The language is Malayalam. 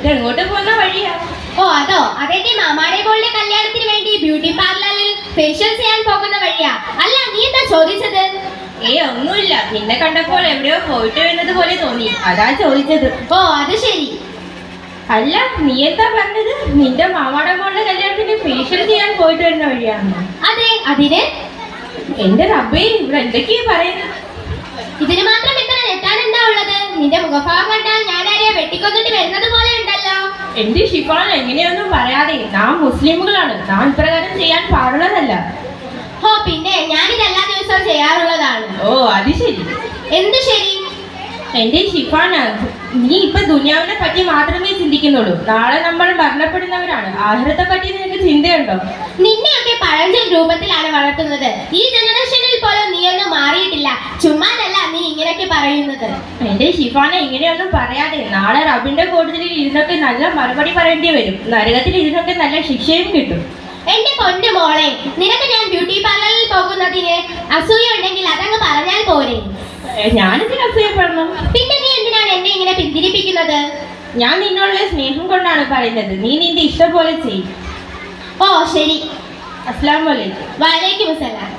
ഇതെങ്ങോട്ട് പോകുന്ന വഴിയാ? ഓ അതോ, അതെന്റെ മാമാടെ മോളുടെ കല്യാണത്തിന് വേണ്ടി ബ്യൂട്ടി പാർലറിൽ ഫേഷ്യൽ ചെയ്യാൻ പോകുന്ന വഴിയാ. അല്ല, നീ എന്താ ചോദിച്ചത്? ഒന്നുമില്ല, നിന്നെ കണ്ടപ്പോൾ എവിടെയോ പോയിട്ട് വരുന്നത് പോലെ തോന്നി, അതാ ചോദിച്ചത്. ഓ അത് ശരി. അല്ല, നീ എന്താ പറഞ്ഞത്? നിന്റെ മാമാടെ മോളുടെ കല്യാണത്തിന് ഫേഷ്യൽ ചെയ്യാൻ പോയിട്ട് വരുന്ന വഴിയാണെന്ന്? അതെ, അതിന് എന്റെ റബ്ബേ, ഇവിടെ എന്തൊക്കെയാ പറയുന്നത്? ഇതിന് മാത്രം ഇത്ര ഞെട്ടാൻ എന്താ ഉള്ളത്? നിന്റെ മുഖഭാവം കണ്ടാൽ ഞാൻ ആരെയാ വെട്ടിക്കൊന്നിട്ട് വരുന്നത് പോലെ ഉണ്ടല്ലോ. എന്റെ ഷിഫാൻ, എങ്ങനെയൊന്നും പറയാതെ, നാം മുസ്ലിമുകളാണ്, നാം ഇപ്രകാരം ചെയ്യാൻ പാടുള്ളതല്ല. ഓ പിന്നെ, ഞാനിത് എല്ലാ ദിവസവും ചെയ്യാറുള്ളതാണ്. ഓ അത് ശരി. എന്ത് ശരി? എന്റെ ഷിഫാന, നീ ഇപ്പൊ ദുനിയാവിനെ പറ്റി മാത്രമേ ചിന്തിക്കുന്നുള്ളൂ. നാളെ നമ്മൾ മരണപ്പെടുന്നവരാണ്. ആഹാരത്തെ പറ്റി നിനക്ക് ചിന്തയുണ്ടോ? നിന്നെയൊക്കെ പഴഞ്ചൻ രൂപത്തിലാണ് വളർത്തുന്നത്. ഈ ജനറേഷനിൽ പോലും നീയൊന്നും മാറിയിട്ടില്ല. ചുമ്മാതല്ല നീ ഇങ്ങനെയൊക്കെ പറയുന്നത്. എന്റെ ഷിഫാന, ഇങ്ങനെയൊന്നും പറയാതെ, നാളെ റബ്ബിന്റെ കോടതിയിൽ ഇതിനൊക്കെ നല്ല മറുപടി പറയേണ്ടി വരും. നരകത്തിൽ ഇതിനൊക്കെ നല്ല ശിക്ഷയും കിട്ടും. എന്റെ പൊന്നു മോളെ, നിനക്ക് ഞാൻ ബ്യൂട്ടി പാർലറിൽ പോകുന്നതിന് അസൂയ ഉണ്ടെങ്കിൽ അതങ്ങ് പറഞ്ഞാൽ പോരെ. ഞാനിതിന് അസൂയപ്പെടണം? പിന്നെ നീ എന്തിനാണ് എന്നെ ഇങ്ങനെ പിന്തിരിപ്പിക്കുന്നത്? ഞാൻ നിന്നുള്ള സ്നേഹം കൊണ്ടാണ് പറയുന്നത്. നീ നിന്റെ ഇഷ്ടം പോലെ ചെയ്യും. ഓ ശരി. അസ്സലാമു അലൈക്കും. വലൈക്കും അസ്സലാം.